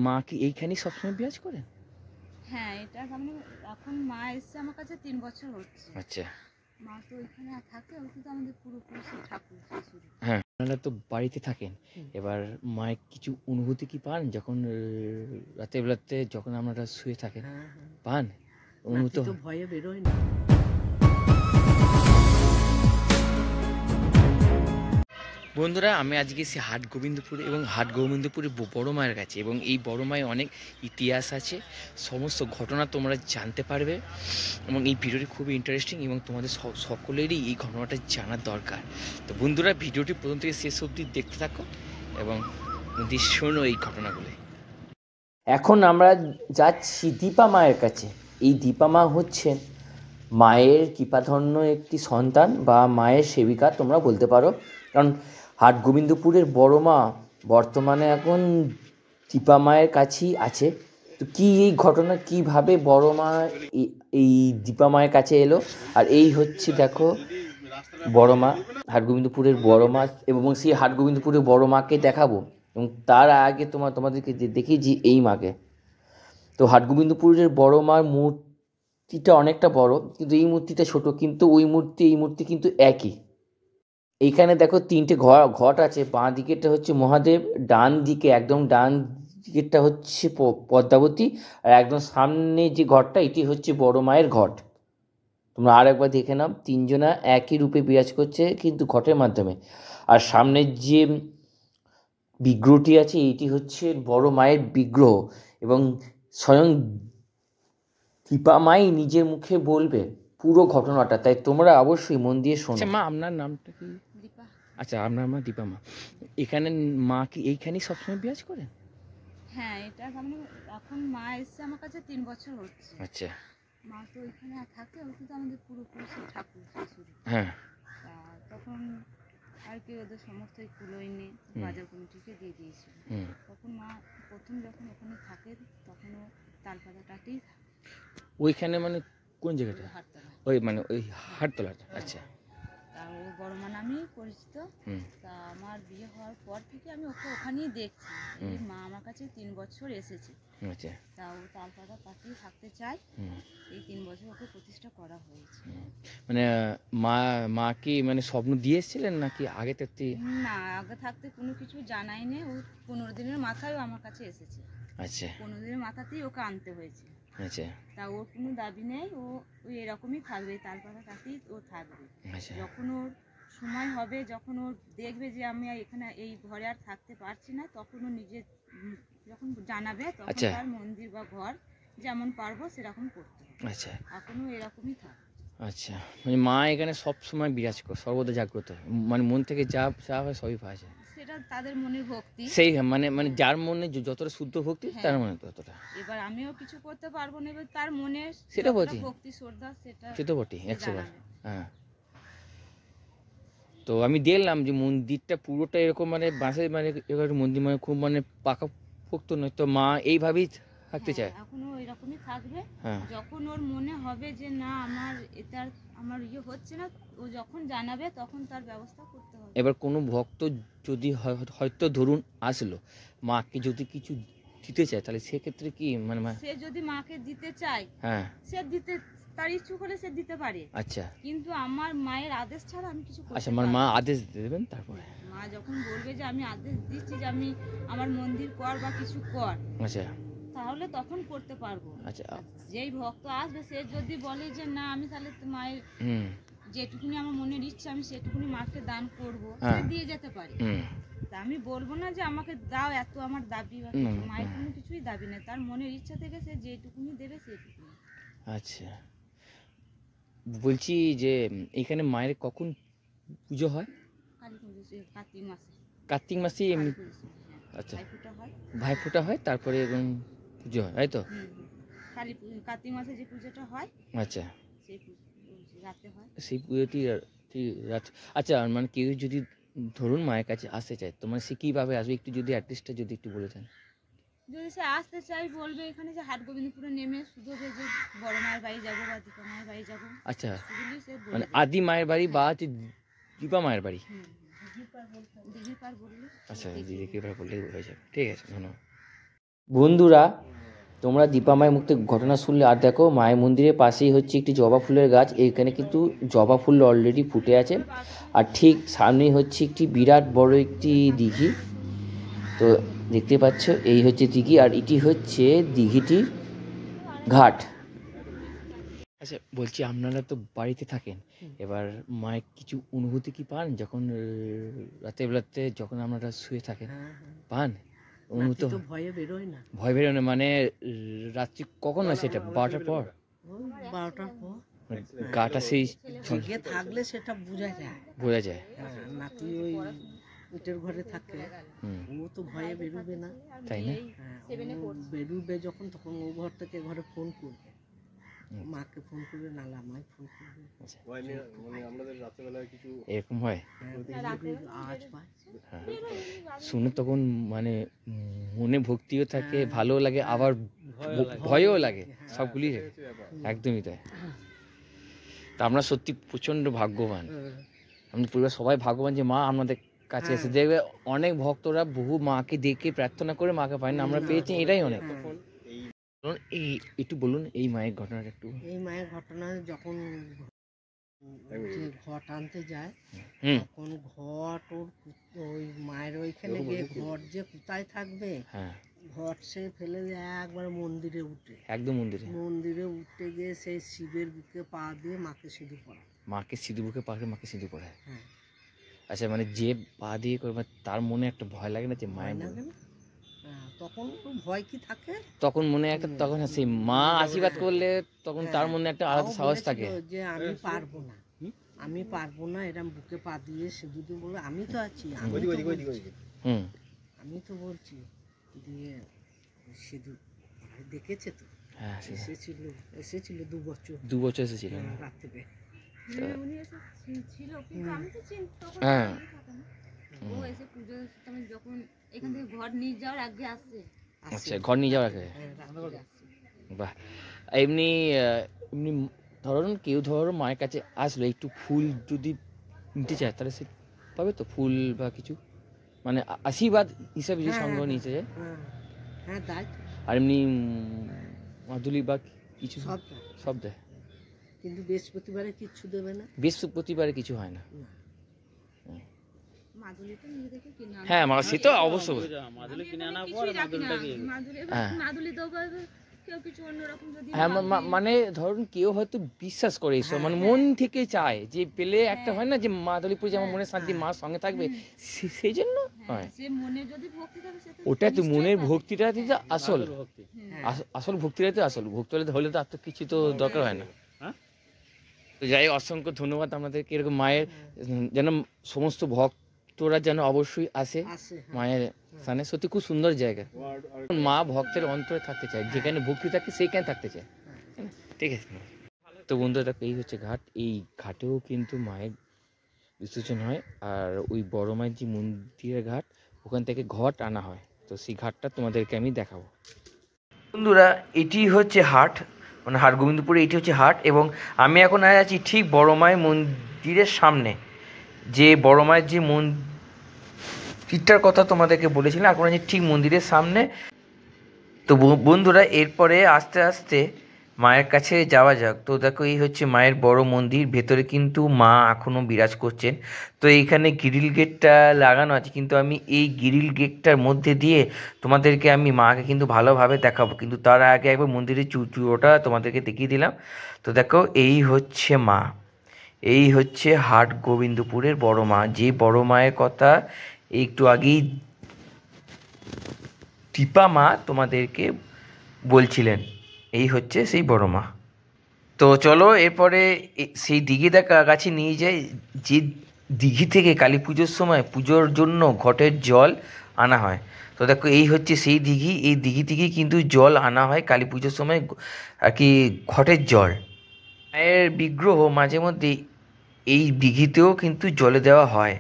মা কি এইখানেই সবসময় বিরাজ করেন? হ্যাঁ, এটা মানে এখন মা এসছে আমার কাছে 3 বছর হচ্ছে। আচ্ছা, মা তো ওইখানে থাকে, ওই কিন্তু আমাদের পুরোপুরি সেই ঠাকুর শাশুড়ি। হ্যাঁ, আপনারা তো বাড়িতে থাকেন। এবার মায়ের কিছু অনুভূতি কি পান যখন রাতের বেলাতে যখন আপনারা শুয়ে থাকেন? পান? অনুভূত নাতি তো ভয়ে বেরোয় না। বন্ধুরা, আমি আজকে এসেছি হাট গোবিন্দপুরে এবং হাট গোবিন্দপুরে বড় মায়ের কাছে, এবং এই বড় মায়ের অনেক ইতিহাস আছে, সমস্ত ঘটনা তোমরা জানতে পারবে, এবং এই ভিডিওটি খুবই ইন্টারেস্টিং এবং তোমাদের সকলেরই এই ঘটনাটা জানার দরকার। তো বন্ধুরা, ভিডিওটি প্রথম থেকে শেষ অবধি দেখতে থাকো এবং শোনো এই ঘটনাগুলো। এখন আমরা যাচ্ছি দীপা মায়ের কাছে। এই দীপা মা হচ্ছেন মায়ের কৃপাধন্য একটি সন্তান বা মায়ের সেবিকা তোমরা বলতে পারো, কারণ হাট গোবিন্দপুরের বড় মা বর্তমানে এখন দীপা মায়ের কাছেই আছে। তো কী এই ঘটনা, কীভাবে বড় মা এই দীপা মায়ের কাছে এলো, আর এই হচ্ছে দেখো বড় মা, হাট গোবিন্দপুরের বড় মা, এবং সেই হাট গোবিন্দপুরের বড় মাকে দেখাবো, এবং তার আগে তোমাদেরকে দেখিয়েছি এই মাকে। তো হাট গোবিন্দপুরের বড় মার মূর্তিটা অনেকটা বড়, কিন্তু এই মূর্তিটা ছোট, কিন্তু ওই মূর্তি এই মূর্তি কিন্তু একই। এইখানে দেখো 3টে ঘট আছে। বাঁ দিকেরটা হচ্ছে মহাদেব, ডান দিকে একদম ডান দিকেরটা হচ্ছে পদ্মাবতী, আর একদম সামনে যে ঘরটা এটি হচ্ছে বড় মায়ের ঘট। তোমরা আর একবার দেখে নাও, 3জনা একই রূপে বিরাজ করছে কিন্তু ঘটের মাধ্যমে। আর সামনের যে বিগ্রহটি আছে এইটি হচ্ছে বড় মায়ের বিগ্রহ, এবং স্বয়ং দীপা মাই নিজের মুখে বলবে পুরো ঘটনাটা, তাই তোমরা অবশ্যই মন দিয়ে শোনো। মা, আপনার নামটা কি? দীপা। আচ্ছা, আপনার মা দীপা মা। এখানে মা কি এইখানেই সবসময় বিরাজ করেন? হ্যাঁ, এটা মানে এখন মা এসছে আমার কাছে 3 বছর হচ্ছে। আচ্ছা, মা তো ওইখানে থাকে, ওই কিন্তু আমাদের পুরোপুরি সেই ঠাকুর শাশুড়ি। হ্যাঁ। তা তখন আর কি ওদের সমস্ত কুলোই নিয়ে বাজার কমিটিকে দিয়ে দিয়েছিল। তখন মা প্রথম যখন ওখানে থাকে তখনও তালপাতাটাতেই থাকে। ওইখানে মানে কোন জায়গাটা? হাটতলা। ওই মানে ওই হাটতলাটা। আচ্ছা। তা ও বড় মা নামেই পরিচিত। তা আমার বিয়ে হওয়ার পর থেকে আমি ওকে ওখানেই দেখছি। এই মা আমার কাছে 3 বছর এসেছে। আচ্ছা। তা ও তালপাতা পাতেই থাকতে চায়। এই 3 বছর ওকে প্রতিষ্ঠা করা হয়েছে। মানে মা কি মানে স্বপ্ন দিয়ে এসেছিলেন নাকি আগে থাকতে? না, আগে থাকতে কোনো কিছু জানাই নেই। ও 15 দিনের মাথায় ও আমার কাছে এসেছে। আচ্ছা। 15 দিনের মাথাতেই ওকে আনতে হয়েছে। আচ্ছা। তা ওর কোনো দাবি নেই, ও এরকমই থাকবে, তালপাতাটাতেই ও থাকবে। আচ্ছা। যখন ওর সময় হবে, যখন ও দেখবে যে আমি এখানে এই ঘরে আর থাকতে পারছি না, তখন ও নিজে যখন জানাবে তখন তার মন্দির বা ঘর যেমন পারবো সেরকম করতে হবে। আচ্ছা। এখনো এরকমই থাকে। আচ্ছা, মানে মা এখানে সব সময় বিরাজ করে, সর্বদা জাগ্রত, মানে মন থেকে যা হয় সবই পাওয়া যায়। সেটা তাদের মনের ভক্তি। সেই মানে যার মনে যতটা শুদ্ধ ভক্তি তার মনে ততটা। এবার আমিও কিছু করতে পারবো না, এবার তার মনে সেটা বটে, ভক্তি শ্রদ্ধা সেটা বটে 100বার। হ্যাঁ। তো আমি দেখলাম যে মন্দিরটা পুরোটা এরকম মানে বাঁশের মানে মন্দির মানে খুব মানে পাকাপোক্ত নয়, তো মা এইভাবেই থাকতে চায়। এখনো এরকমই থাকবে। যখন ওর মনে হবে যে না আমার ইয়ে হচ্ছে না, ও যখন জানাবে তখন তার ব্যবস্থা করতে হবে। এবার কোনো ভক্ত যদি হয়তো ধরুন আসলো, মাকে যদি কিছু দিতে চায়, তাহলে সেক্ষেত্রে কি মানে সে যদি মাকে দিতে চায়, সে দিতে তার ইচ্ছুক হলে সে দিতে পারে। আচ্ছা। কিন্তু আমার মায়ের আদেশ ছাড়া আমি কিছু করতে আচ্ছা, আমার মা আদেশ দেবেন, তারপরে মা যখন বলবে যে আমি আদেশ দিচ্ছি যে আমি আমার মন্দির কর বা কিছু কর, আচ্ছা, তাহলে তখন করতে পারবো। আচ্ছা। যেই ভক্ত আসবে সে যদি বলে যে না আমি তাহলে মায়ের যেটুকুনি আমার মনের ইচ্ছা আমি সেটুকুনি মাকে দান করব, সে দিয়ে যেতে পারে। তা আমি বলবো না যে আমাকে দাও, এত আমার দাবি বা কিছু। মায়ের কোনো কিছুই দাবি নেই, তার মনের ইচ্ছা থেকে সে যেটুকুনি দেবে সেটুকুনি। আচ্ছা, বলছি যে এখানে মায়ের কখন পুজো হয়? কার্তিক মাসে। কার্তিক মাসে এমনি? আচ্ছা, ভাইফোঁটা হয়, তারপরে এবং পুজো হয়, তাই তো? কার্তিক মাসে যে পুজোটা হয়, আচ্ছা, সেই রাতে হয়। সেই পুজোটি রাত। আচ্ছা, মানে কেউ যদি ধরুন মায়ের কাছে আসতে চায়, তো মানে সে কীভাবে আসবে, একটু যদি অ্যাড্রেসটা যদি একটু বলে দেন। যদি সে আসতে চাই বলবে এখানে যে হাট গোবিন্দপুরে নেমে শুধু যে বড় মায়ের বাড়ি যাবো বা দীপা মায়ের বাড়ি যাবো। আচ্ছা, মানে আদি মায়ের বাড়ি বা দীপা মায়ের বাড়ি? দিঘির পার বললে। আচ্ছা, দিঘির পার বললেই হয়ে যাবে। ঠিক আছে, ধন্যবাদ। বন্ধুরা তোমরা দীপা মায়ের মুখ থেকে ঘটনা শুনলে, আর দেখো মায়ের মন্দিরের পাশেই হচ্ছে একটি জবা ফুলের গাছ। এইখানে কিন্তু জবা ফুল অলরেডি ফুটে আছে, আর ঠিক সামনেই হচ্ছে একটি বিরাট বড় একটি দিঘি। তো দেখতে পাচ্ছ এই হচ্ছে দিঘি, আর এটি হচ্ছে দিঘিটির ঘাট। আচ্ছা বলছি, আপনারা তো বাড়িতে থাকেন, এবার মায়ের কিছু অনুভূতি কি পান যখন রাতের বেলাতে যখন আপনারা শুয়ে থাকেন? পান অনুভূতি? ভয়ে বেরোয় না। ভয় বেরোয় না মানে রাত্রি কখন হয় সেটা? 12টার পর? 12টার পর গাটা সেই জেগে থাকলে সেটা বোঝা যায়। নাকি ওই ইটের ঘরে থাকে, ও তো ভয়ে বেরোবে না, তাই না? বেরোবে যখন তখন ও ঘর থেকে ঘরে ফোন করবে, মাকে ফোন করবে, নাহলে আমায় ফোন করবে। এরকম হয় আওয়াজ পায়, শুনে তখন মানে মনে ভক্তিও থাকে, ভালো লাগে, আবার ভয়ও লাগে, সবগুলি একদমই তাই। তা আমরা সত্যি প্রচণ্ড ভাগ্যবান, আমাদের পরিবার সবাই ভাগ্যবান যে মা আমাদের কাছে এসে। দেখবে অনেক ভক্তরা বহু মাকে দেখে প্রার্থনা করে মাকে পায় না, আমরা পেয়েছি, এটাই অনেক। এই একটু বলুন এই মায়ের ঘটনাটা একটু। এই মায়ের ঘটনা যখন ঘট আনতে যায়, তখন ঘট ওই মায়ের ওইখানে গিয়ে ঘট যে কোথায় থাকবে, ঘট সে ফেলে দেয় একবার মন্দিরে উঠে, একদম মন্দিরে উঠে গিয়ে সেই শিবের বুকে পা দিয়ে মাকে সিঁদুর পড়ায়। মাকে সিঁদুর বুকে পা দিয়ে মাকে সিঁদুর পড়ায়। আচ্ছা মানে যে পা দিয়ে করবে তার মনে একটা ভয় লাগে না যে মায়ের? তখন ভয় কি থাকে, তখন মনে একটা, তখন সেই মা আশীর্বাদ করলে তখন তার মনে একটা আলাদা সাহস থাকে যে আমি পারবো না এরকম বুকে পা দিয়ে সিঁদুর দিয়ে বলবে আমি তো আছি, আমি তো বলছি দিয়ে সিঁদুর দেখেছে তো। এসেছিল 2 বছর এসেছিল রাত থেকে। আচ্ছা ঘর নিয়ে যাওয়ার আগে? বাহ। এমনি এমনি ধরুন কেউ মায়ের কাছে আসলো, একটু ফুল যদি নিতে চায় তাহলে সে পাবে তো? ফুল বা কিছু মানে আশীর্বাদ হিসাবে যে সংগ্রহ নিতে যায়, আর এমনি মাদুলি বা কিছু সব দেয়, কিন্তু বৃহস্পতিবারে কিছু দেবে না। বৃহস্পতিবারে কিছু হয় না। হ্যাঁ সে তো অবশ্যই, হ্যাঁ মানে ধরুন কেউ হয়তো বিশ্বাস করে এইসব, মানে মন থেকে চায় যে পেলে একটা হয় না যে মাদুলি পুজো আমার মনে শান্তি, মার সঙ্গে থাকবে, সেই জন্য হয়। ওটা তো মনের ভক্তিটা আসল, আসল ভক্তিটাই তো আসল ভক্তি হলে তো আর তো কিছু তো দরকার হয় না। তো যাই অসংখ্য ধন্যবাদ আপনাদেরকে, এরকম মায়ের যেন সমস্ত ভক্তরা যেন অবশ্যই আসে মায়ের স্থানে। সত্যি খুব সুন্দর জায়গা, মা ভক্তের অন্তরে থাকতে চায়, যেখানে ভক্তি থাকে সেইখানে থাকতে চায়, ঠিক আছে? তো বন্ধুরা এই হচ্ছে ঘাট, এই ঘাটেও কিন্তু মায়ের বিসর্জন হয়, আর ওই বড় মায়ের যে মন্দিরের ঘাট ওখান থেকে ঘট আনা হয়। তো সেই ঘাটটা তোমাদেরকে আমি দেখাবো। বন্ধুরা এটি হচ্ছে হাট, মানে হাট গোবিন্দপুরে এটি হচ্ছে হাট, এবং আমি এখন আছি ঠিক বড় মায়ের মন্দিরের সামনে। যে বড় মায়ের যে মন্দিরটার কথা তোমাদেরকে বলেছিলাম, এখন আছি ঠিক মন্দিরের সামনে। তো বন্ধুরা এরপরে আস্তে আস্তে মায়ের কাছে যাওয়া যাক। তো দেখো এই হচ্ছে মায়ের বড় মন্দির, ভেতরে কিন্তু মা এখনও বিরাজ করছেন। তো এইখানে গ্রিল গেটটা লাগানো আছে, কিন্তু আমি এই গ্রিল গেটটার মধ্যে দিয়ে তোমাদেরকে আমি মাকে কিন্তু ভালোভাবে দেখাবো, কিন্তু তার আগে একবার মন্দিরের চূড়োটা তোমাদেরকে দেখিয়ে দিলাম। তো দেখো এই হচ্ছে মা, এই হচ্ছে হাট গোবিন্দপুরের বড় মা, যে বড় মায়ের কথা একটু আগেই দীপা মা তোমাদেরকে বলছিলেন, এই হচ্ছে সেই বড় মা। তো চলো এরপরে সেই দিঘি কাছে নিয়ে যাই, যে দিঘি থেকে কালী পুজোর সময় পুজোর জন্য ঘটের জল আনা হয়। তো দেখো এই হচ্ছে সেই দিঘি, এই দিঘি থেকেই কিন্তু জল আনা হয় কালী পুজোর সময়, আর কি ঘটের জল। মায়ের বিগ্রহ মাঝে মধ্যে এই দিঘিতেও কিন্তু জলে দেওয়া হয়,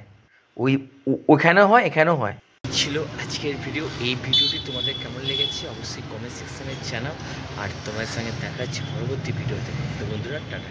ওখানেও হয় এখানেও হয়। ছিল আজকের ভিডিও, এই ভিডিওটি তোমাদের কেমন লেগেছে অবশ্যই কমেন্ট সেকশনে জানাও, আর তোমার সঙ্গে দেখা হচ্ছে পরবর্তী ভিডিওতে। তো বন্ধুরা টাটা।